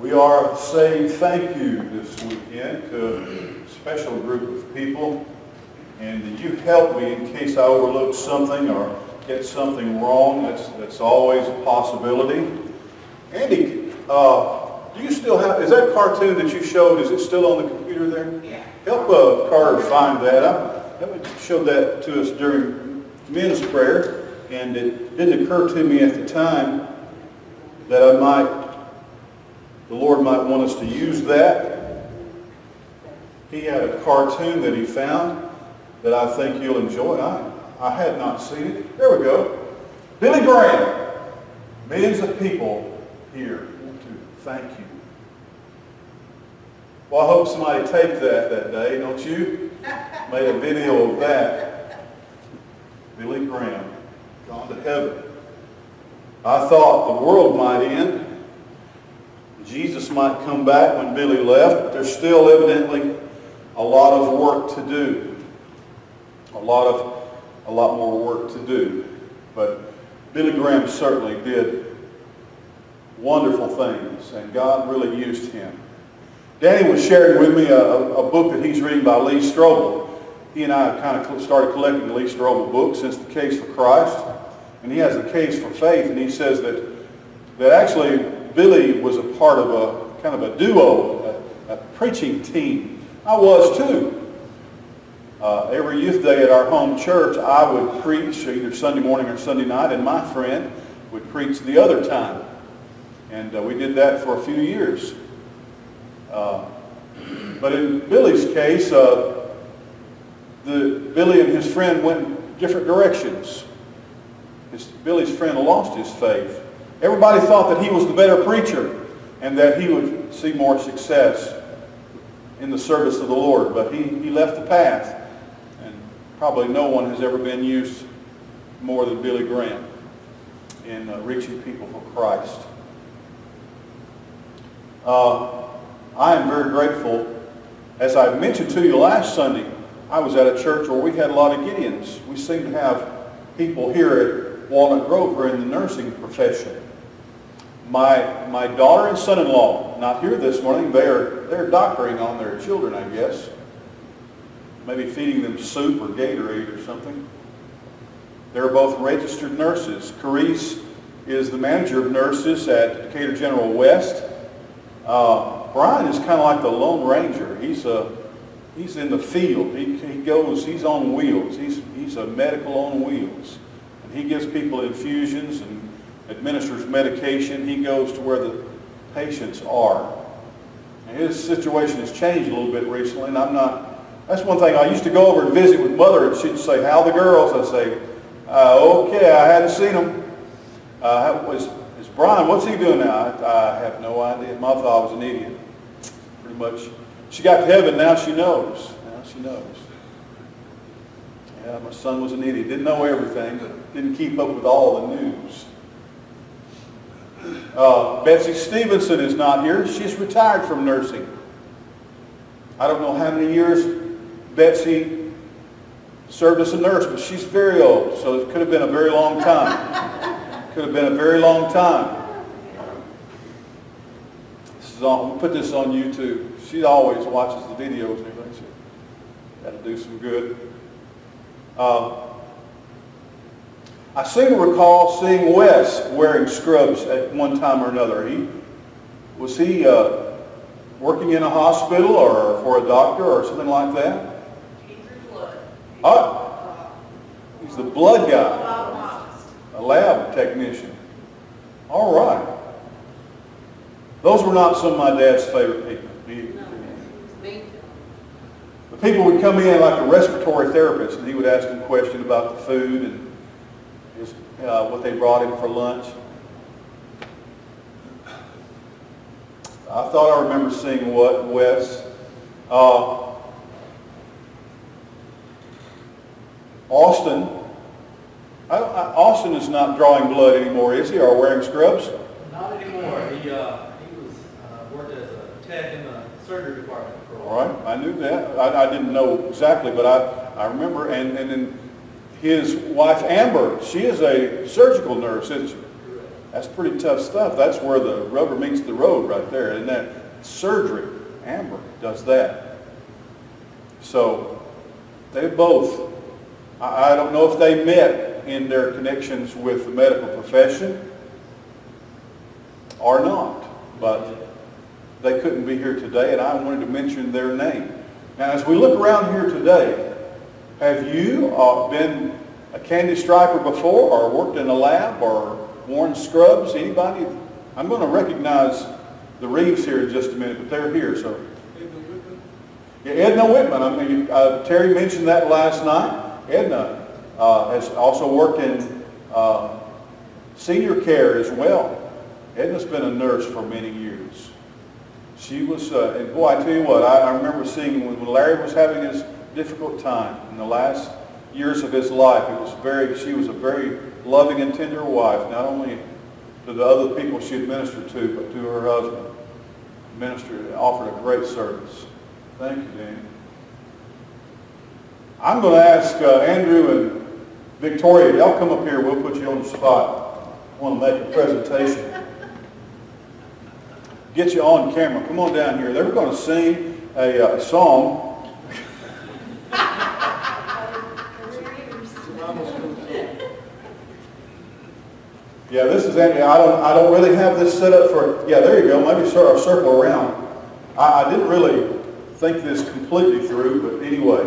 We are saying thank you this weekend to a special group of people, and you help me in case I overlook something or get something wrong. That's always a possibility. Andy, do you still have, is that cartoon that you showed, is it still on the computer there? Yeah. Help Carter find that. I showed that to us during men's prayer, and it didn't occur to me at the time that the Lord might want us to use that. He had a cartoon that he found that I think you'll enjoy. I had not seen it. There we go. Billy Graham. Millions of people here want to thank you. Well, I hope somebody taped that day, don't you? Made a video of that. Billy Graham, gone to heaven. I thought the world might end. Jesus might come back when Billy left, but there's still evidently a lot of work to do. A lot more work to do. But Billy Graham certainly did wonderful things, and God really used him. Danny was sharing with me a book that he's reading by Lee Strobel. He and I kind of started collecting the Lee Strobel books since The Case for Christ. And he has The Case for Faith, and he says that actually Billy was a part of a kind of a duo, a preaching team. I was too. Every youth day at our home church, I would preach either Sunday morning or Sunday night, and my friend would preach the other time. And we did that for a few years. But in Billy's case, Billy and his friend went in different directions. Billy's friend lost his faith. Everybody thought that he was the better preacher and that he would see more success in the service of the Lord. But he left the path. And probably no one has ever been used more than Billy Graham in reaching people for Christ. I am very grateful. As I mentioned to you last Sunday, I was at a church where we had a lot of Gideons. We seem to have people here at Walnut Grove who are in the nursing profession. My daughter and son-in-law, not here this morning, they're doctoring on their children, I guess. Maybe feeding them soup or Gatorade or something. They're both registered nurses. Carice is the manager of nurses at Decatur General West. Brian is kind of like the Lone Ranger. He's in the field. He's on wheels. He's a medical on wheels. And he gives people infusions and administers medication. He goes to where the patients are. And his situation has changed a little bit recently, and that's one thing. I used to go over and visit with Mother, and she'd say, "How are the girls?" I'd say, "Okay, I hadn't seen them." Is Brian, what's he doing now? I have no idea. Mom thought I was an idiot. Pretty much. She got to heaven, now she knows. Now she knows. Yeah, my son was an idiot. Didn't know everything. Didn't keep up with all the news. Betsy Stevenson is not here. She's retired from nursing. I don't know how many years Betsy served as a nurse, but she's very old, so it could have been a very long time. Could have been a very long time. We'll put this on YouTube. She always watches the videos and everything. She's got to do some good. I seem to recall seeing Wes wearing scrubs at one time or another. Was he working in a hospital or for a doctor or something like that? He drew blood. He's the blood guy. A lab technician. All right. Those were not some of my dad's favorite people. The people would come in like a respiratory therapist, and he would ask them a question about the food and what they brought him for lunch. I thought I remember seeing Wes. Austin. Austin is not drawing blood anymore, is he, or wearing scrubs? Not anymore. He was worked as a tech in the surgery department for a while. All right, I knew that. I didn't know exactly, but I remember. And then his wife Amber, she is a surgical nurse, isn't she? That's pretty tough stuff. That's where the rubber meets the road right there. And that surgery, Amber does that. So they both, I don't know if they met in their connections with the medical profession or not, but they couldn't be here today, and I wanted to mention their name. Now, as we look around here today, have you been a candy striper before, or worked in a lab, or worn scrubs? Anybody? I'm going to recognize the Reeves here in just a minute, but they're here, so. Yeah, Edna Whitman. I mean, Terry mentioned that last night. Edna has also worked in senior care as well. Edna's been a nurse for many years. She was, and boy, I tell you what, I remember seeing when Larry was having his difficult time in the last years of his life. She was a very loving and tender wife, not only to the other people she administered to, but to her husband. Offered a great service. Thank you, Danny. I'm going to ask Andrew and Victoria, y'all come up here, we'll put you on the spot. I want to make a presentation. Get you on camera. Come on down here. They were going to sing a song. Yeah, this is Andy. I don't really have this set up for. Yeah, there you go. Maybe sort of circle around. I didn't really think this completely through, but anyway.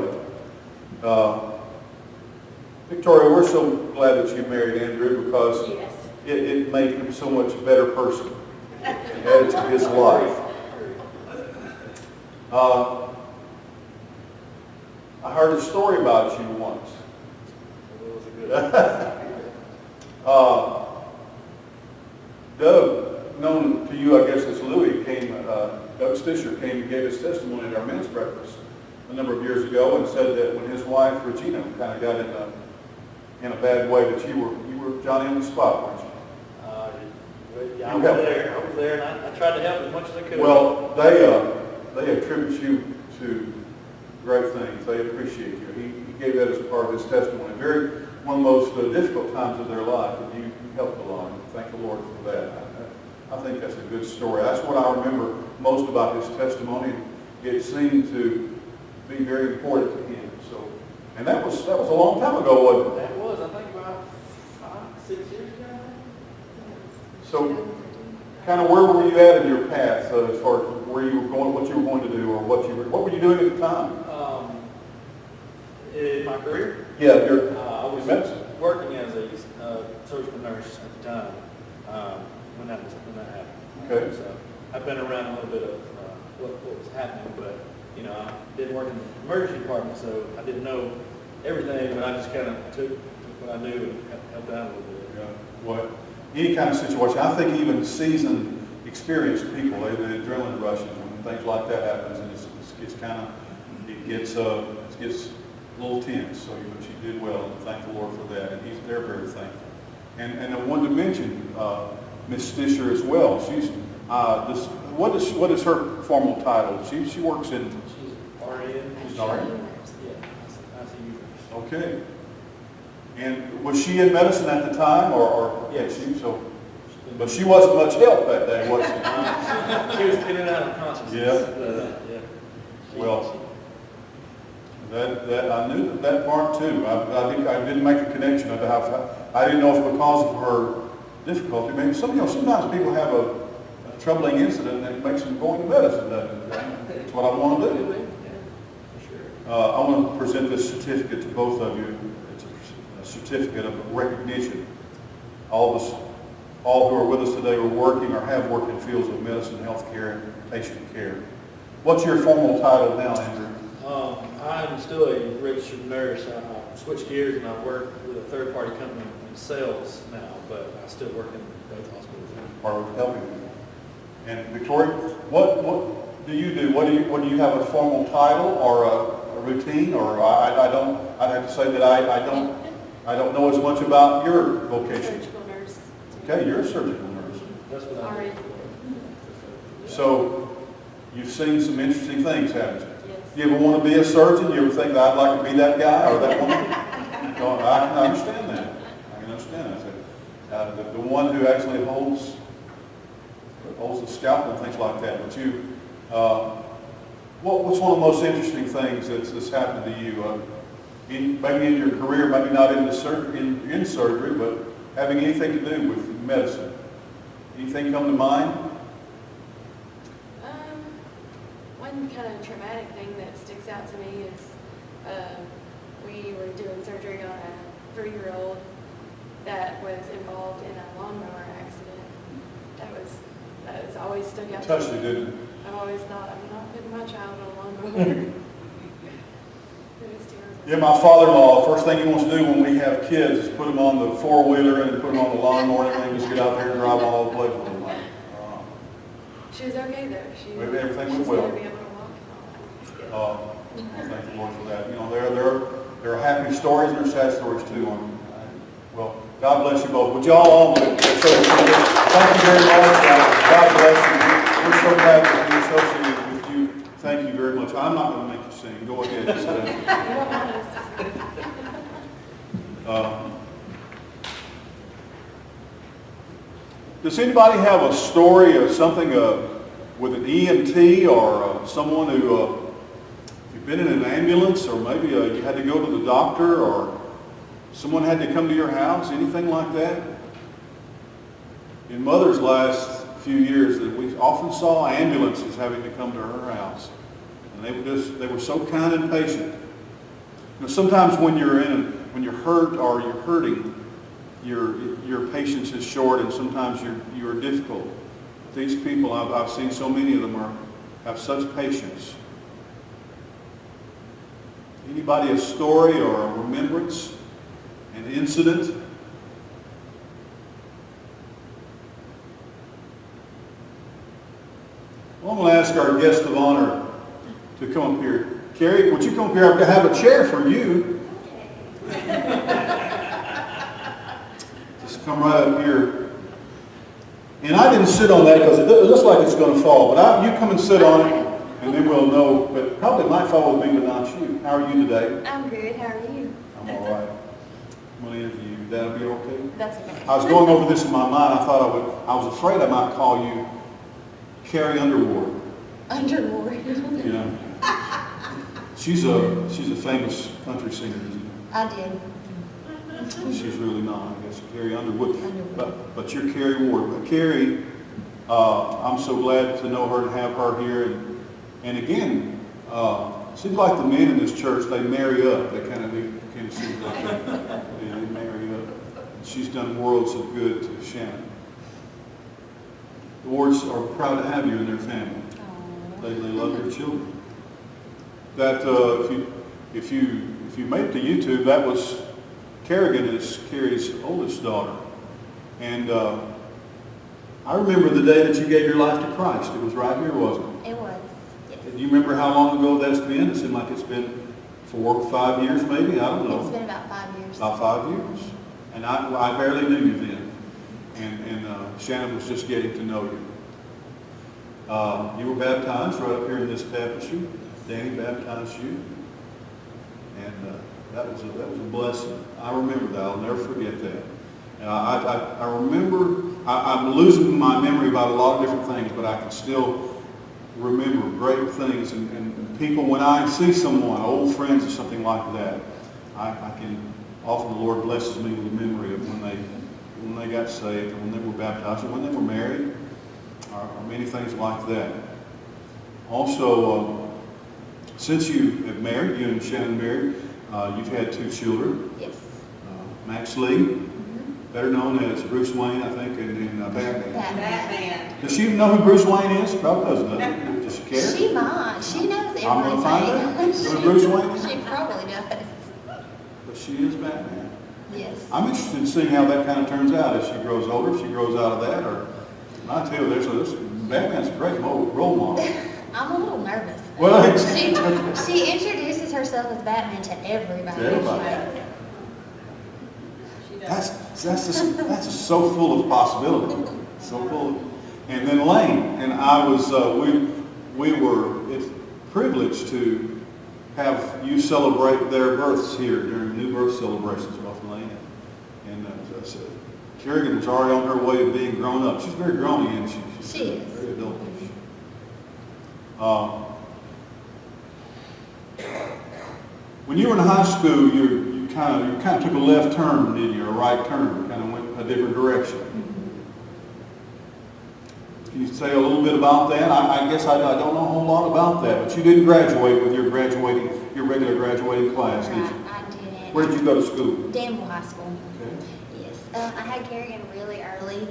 Victoria, we're so glad that you married Andrew because it made him so much better person. It added to his life. I heard a story about you once. Doug, known to you, I guess, as Louis, Doug Stisher came and gave his testimony at our men's breakfast a number of years ago and said that when his wife, Regina, kind of got in a bad way, that you were Johnny on the spot, weren't you? Yeah, I was there, and I tried to help as much as I could. Well, they attribute you to great things. They appreciate you. He gave that as a part of his testimony. One of the most difficult times of their life, and you helped a lot. Thank the Lord for that. I think that's a good story. That's what I remember most about his testimony. It seemed to be very important to him. So, and that was a long time ago, wasn't it? That was, I think, about 5-6 years ago. So, kind of where were you at in your path as far as where you were going, what you were going to do, or what were you doing at the time? In my career? Yeah, I was working as a surgical nurse at the time when that happened. Okay. So I've been around a little bit of what was happening, but I didn't work in the emergency department, so I didn't know everything, but I just kind of took what I knew and helped out a little bit. Yeah. What? Any kind of situation. I think even seasoned, experienced people, the adrenaline rushes when things like that happens, and it gets a little tense. So, but you did well, and thank the Lord for that. And they're very thankful. And I wanted to mention Miss Stisher as well. She's what is her formal title? She works in. She's RN. She's RN. Yeah, ICU. Okay. And was she in medicine at the time, or yes? But she wasn't much help that day, was she? She was in and out of consciousness. Yeah. Well, that I knew that part too. I didn't make a connection of how I didn't know if because of her difficulty. Maybe sometimes people have a troubling incident that makes them go into medicine. That's what I want to do. Yeah, for sure. I want to present this certificate to both of you. It's a certificate of recognition. All who are with us today are working or have worked in fields of medicine, health care, and patient care. What's your formal title now, Andrew? I'm still a registered nurse. I switched gears and I work with a third-party company in sales now, but I still work in both hospitals. Part of helping you. And Victoria, what do you do? What do you have a formal title or a routine? Or I don't. I'd have to say that I don't know as much about your vocation. Surgical nurse. Okay, you're a surgical nurse. That's what I do. So you've seen some interesting things, haven't you? Yes. You ever want to be a surgeon? You ever think that I'd like to be that guy or that woman? No, I can understand that. I can understand that. the one who actually holds the scalpel and things like that. But you, what's one of the most interesting things that's happened to you? Maybe in your career, maybe not in surgery, but having anything to do with medicine. Anything come to mind? One kind of traumatic thing that sticks out to me is we were doing surgery on a 3-year-old that was involved in a lawnmower accident. That was always stuck out to Touched me. you, didn't it? I've always thought, I'm not putting my child on a lawnmower. It was terrible. Yeah, my father-in-law, first thing he wants to do when we have kids is put them on the 4-wheeler and put them on the lawnmower and then just get out there and drive all the places. I'm like, She was okay though. Maybe everything went she's well. going to be able to walk and all that. It's good. Thank the Lord for that. You know, there are happy stories and there are sad stories too. Well, God bless you both. Would you all thank you very much. God bless you. We're so glad to be associated with you. Thank you very much. I'm not going to make you sing. Go ahead. You don't want us to see. Does anybody have a story or something with an EMT or someone who you've been in an ambulance, or maybe you had to go to the doctor, or someone had to come to your house, anything like that? In Mother's last few years, that we often saw ambulances having to come to her house, and they were so kind and patient. You know, sometimes when you're hurt or you're hurting, your patience is short, and sometimes you're difficult. These people, I've seen so many of them have such patience. Anybody a story or a remembrance, an incident? Well, I'm going to ask our guest of honor to come up here. Carrie, would you come up here? I have a chair for you. Come right up here. And I didn't sit on that because it looks like it's going to fall. But you come and sit on it, and then we'll know. But probably my fault would be, but not you. How are you today? I'm good. How are you? I'm all right. I'm going to interview you. That'll be okay? That's okay. I was going over this in my mind. I was afraid I might call you Carrie Underwood. Underwood. You know, she's a famous country singer, isn't she? I did. She's really not, I guess, Carrie Underwood. But you're Carrie Ward. But Carrie, I'm so glad to know her and have her here. And again, it seems like the men in this church, they marry up. They kind of seem like that. They marry up. She's done worlds of good to Shannon. The Wards are proud to have you in their family. They love their children. That if you made it to YouTube, that was Kerrigan is Carrie's oldest daughter. And I remember the day that you gave your life to Christ. It was right here, wasn't it? It was, yes. Do you remember how long ago that's been? It seemed like it's been 4 or 5 years maybe. I don't know. It's been about 5 years. About 5 years. And I barely knew you then. And Shannon was just getting to know you. You were baptized right up here in this baptistry. Danny baptized you. And that was a blessing. I remember that. I'll never forget that. And I remember, I'm losing my memory about a lot of different things, but I can still remember great things. And people, when I see someone, old friends or something like that, I can, often the Lord blesses me with a memory of when they got saved, or when they were baptized, or when they were married, or many things like that. Also, since you have married, you and Shannon married, you've had 2 children. Yes. Max Lee, better known as Bruce Wayne, I think, in Batman. Batman. Does she even know who Bruce Wayne is? Probably doesn't. Does she care? She might. She knows everything. I'm going to find out who Bruce Wayne is. She probably does. But she is Batman. Yes. I'm interested in seeing how that kind of turns out as she grows older, if she grows out of that, or I tell you, Batman's a great role model. I'm a little nervous. Well, She introduces herself as Batman to everybody. To everybody. She does. That's just so full of possibility. So full of, and then Lane and I was we were privileged to have you celebrate their births here during new birth celebrations, both Lane and Kerrigan was already on her way to being grown up. She's very grown, isn't she? She is. Very adultish. When you were in high school, you kind of took a left turn, didn't you? A right turn, kind of went a different direction. Can you say a little bit about that? I guess I don't know a whole lot about that, but you didn't graduate with your regular graduating class, did you? Right, I did. Where did you go to school? Danville High School. Okay. Yes, I had Kerrigan really early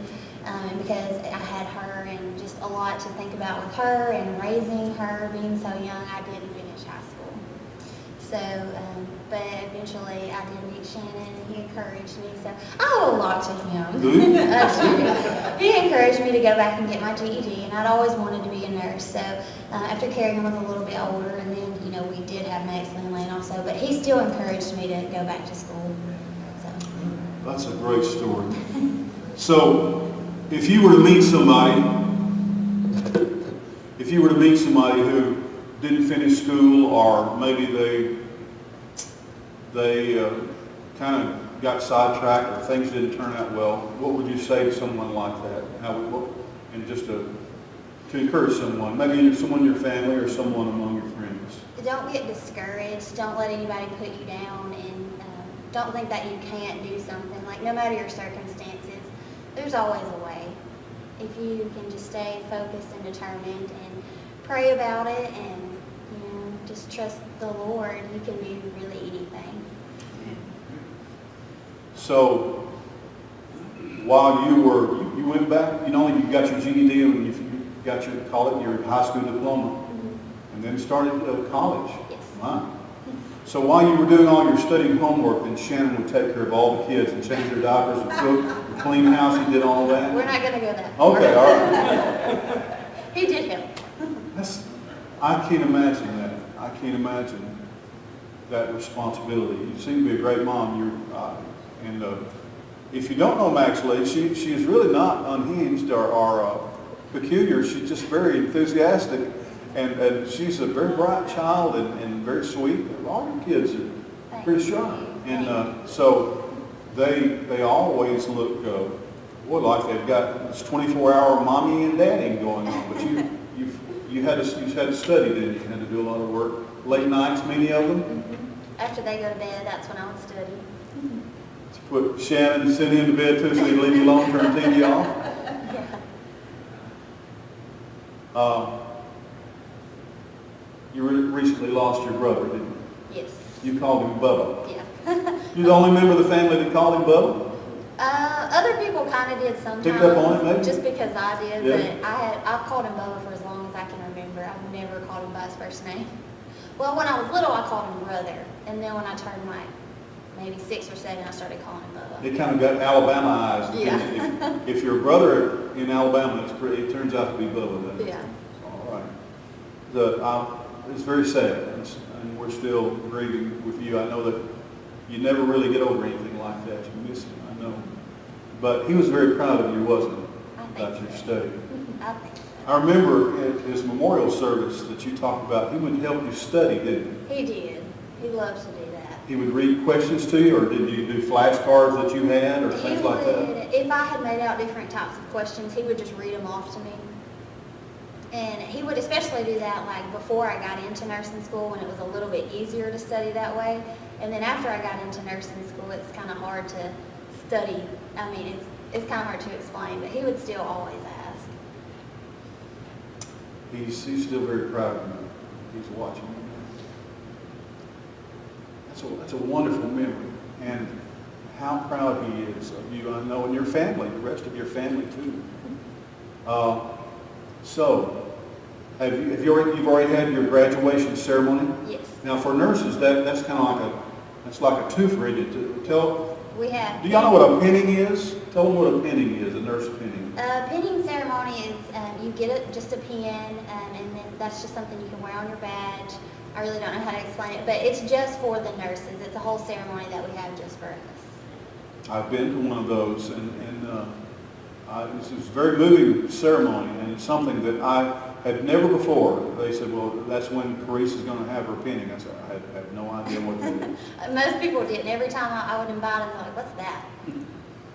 because I had her and just a lot to think about with her and raising her, being so young. I didn't finish high school. So, but eventually I did meet Shannon and he encouraged me. So I owe a lot to him. Do you? He encouraged me to go back and get my GED, and I'd always wanted to be a nurse. So after Kerrigan was a little bit older, and then we did have Max Lane also, but he still encouraged me to go back to school. So. That's a great story. So, if you were to meet somebody who didn't finish school, or maybe they kind of got sidetracked or things didn't turn out well, what would you say to someone like that? And just to encourage someone, maybe someone in your family or someone among your friends. Don't get discouraged. Don't let anybody put you down, and don't think that you can't do something. Like, no matter your circumstances, there's always a way. If you can just stay focused and determined and pray about it and just trust the Lord, you can do really anything. So, while you went back, you got your GED and you got your high school diploma, and then started college. Yes. Wow. So while you were doing all your studying homework, then Shannon would take care of all the kids and change their diapers and cook and clean the house. He did all that. We're not going to go that far. Okay, all right. He did help. I can't imagine that. I can't imagine that responsibility. You seem to be a great mom. If you don't know Max Lee, she is really not unhinged or peculiar. She's just very enthusiastic, and she's a very bright child and very sweet. All your kids are pretty sharp, and so they always look like they've got this 24-hour mommy and daddy going on. But you had to study, didn't you? You had to do a lot of work. Late nights, many of them. After they go to bed, that's when I would study. Put Shannon, send him to bed too, so he'd leave you alone, turn the TV off. Yeah. You recently lost your brother, didn't you? Yes. You called him Bubba. Yeah. You're the only member of the family that called him Bubba? Other people kind of did sometimes. Picked up on it, maybe? Just because I did, Yeah. but I've called him Bubba for as long as I can remember. I've never called him by his first name. Well, when I was little, I called him brother, and then when I turned maybe 6 or 7, I started calling him Bubba. It kind of got Alabama eyes. Yeah. If you're a brother in Alabama, it turns out to be Bubba. Doesn't it? Yeah. All right. It's very sad, and we're still grieving with you. I know that you never really get over anything like that. You miss him, I know. But he was very proud of you, wasn't he? I think About your so. study. I think so. I remember at his memorial service that you talked about, he would help you study, didn't he? He did. He loves to do that. He would read questions to you, or did you do flashcards that you had, or things like that? If I had made out different types of questions, he would just read them off to me. And he would especially do that like before I got into nursing school, when it was a little bit easier to study that way. And then after I got into nursing school, it's kind of hard to study. I mean, it's kind of hard to explain, but he would still always ask. He's still very proud of you. He's watching you. That's a wonderful memory. And how proud he is of you, I know, and your family, the rest of your family too. So, you've already had your graduation ceremony? Yes. Now for nurses, that's kind of like a twofer. We have. Do y'all know what a pinning is? Tell them what a pinning is, a nurse pinning. Pinning ceremony is you get just a pin, and then that's just something you can wear on your badge. I really don't know how to explain it, but it's just for the nurses. It's a whole ceremony that we have just for us. I've been to one of those, and this is a very moving ceremony, and it's something that I had never before. They said, well, that's when Carice is going to have her pinning. I said, I have no idea what that is. Most people didn't. Every time I would invite them, they're like, what's that?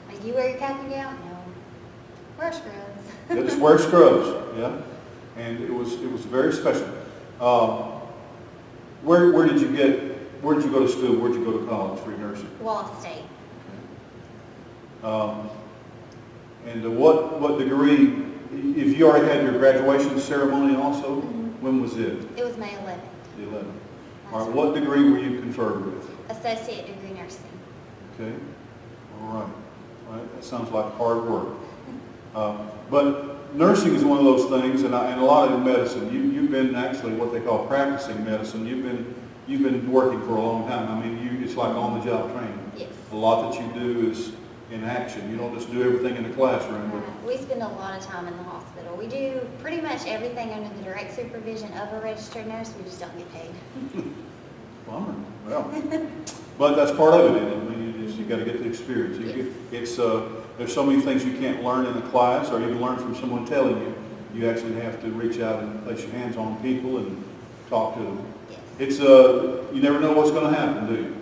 I Did you wear your cap and gown? No. Wear scrubs. Yeah, just wear scrubs, yeah. And it was very special. Where did you go to school? Where did you go to college for your nursing? Wall State. And what degree, if you already had your graduation ceremony also, when was it? It was May 11th. The 11th. All right, what degree were you conferred with? Associate degree nursing. Okay, all right. All right, that sounds like hard work. But nursing is one of those things, and a lot of medicine. You've been actually what they call practicing medicine. You've been working for a long time. I mean, it's like on-the-job training. Yes. A lot that you do is in action. You don't just do everything in the classroom. But We spend a lot of time in the hospital. We do pretty much everything under the direct supervision of a registered nurse. We just don't get paid. bummer. Well, but that's part of it. I mean, you got to get the experience. There's so many things you can't learn in a class or even learn from someone telling you. You actually have to reach out and place your hands on people and talk to them. Yes. You never know what's going to happen, do you?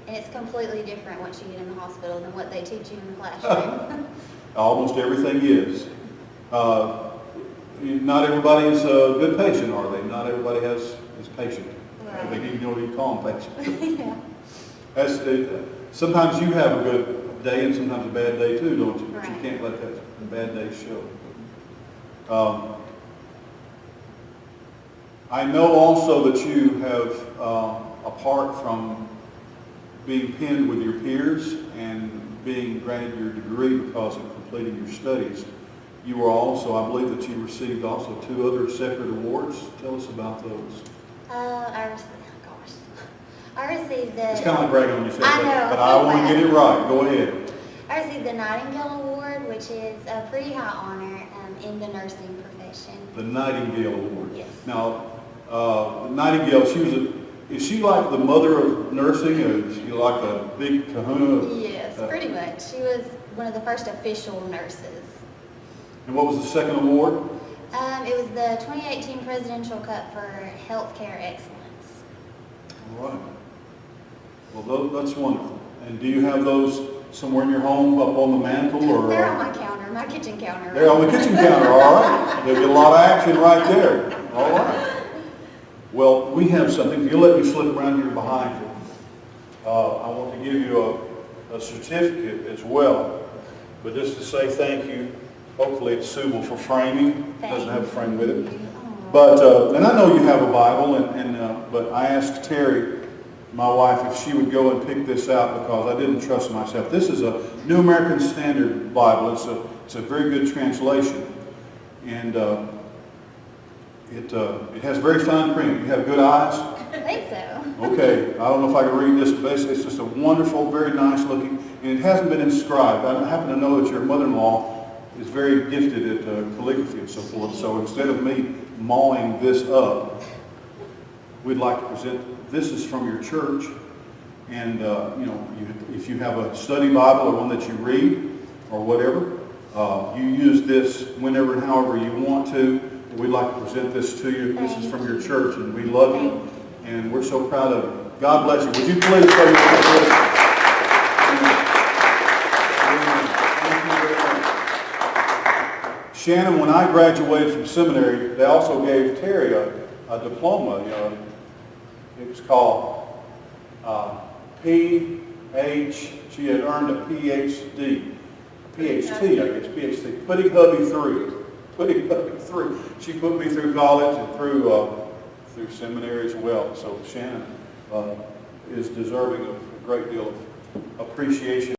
And it's completely different once you get in the hospital than what they teach you in the classroom. Almost everything is. Not everybody is a good patient, are they? Not everybody is patient. Right. They need to know what you call them patient. Yeah. Sometimes you have a good day and sometimes a bad day too, don't you? But you Right. can't let the bad days show. I know also that you have, apart from being pinned with your peers and being granted your degree because of completing your studies, you were also, I believe that you received also 2 other separate awards. Tell us about those. I received the... It's kind of like bragging on yourself, I know, but I want to get it right. Go ahead. I received the Nightingale Award, which is a pretty high honor in the nursing profession. The Nightingale Award. Yes. Now, Nightingale, is she like the mother of nursing, or is she like a big kahuna? Yes, pretty much. She was one of the first official nurses. And what was the second award? It was the 2018 Presidential Cup for Healthcare Excellence. All right. Well, that's wonderful. And do you have those somewhere in your home, up on the mantle, or? They're on my counter, my kitchen counter. They're on the kitchen counter, all right. There'll be a lot of action right there. All right. Well, we have something. If you'll let me slip around here behind you, I want to give you a certificate as well. But just to say thank you. Hopefully it's suitable for framing. It doesn't have a frame with it. But, and I know you have a Bible, but I asked Terry, my wife, if she would go and pick this out because I didn't trust myself. This is a New American Standard Bible. It's a very good translation. And it has very fine print. You have good eyes? I think so. Okay. I don't know if I can read this, but it's just a wonderful, very nice looking, and it hasn't been inscribed. I happen to know that your mother-in-law is very gifted at calligraphy and so forth. So instead of me mauling this up, we'd like to present, this is from your church. And, if you have a study Bible or one that you read or whatever, you use this whenever and however you want to. We'd like to present this to you. This is from your church, and we love you, and we're so proud of you. God bless you. Would you please pray for us? Shannon, when I graduated from seminary, they also gave Terry a diploma. It was called she had earned a PhD, PhD, I guess, PhD, putting hubby through. She put me through college and through seminary as well. So Shannon is deserving of a great deal of appreciation.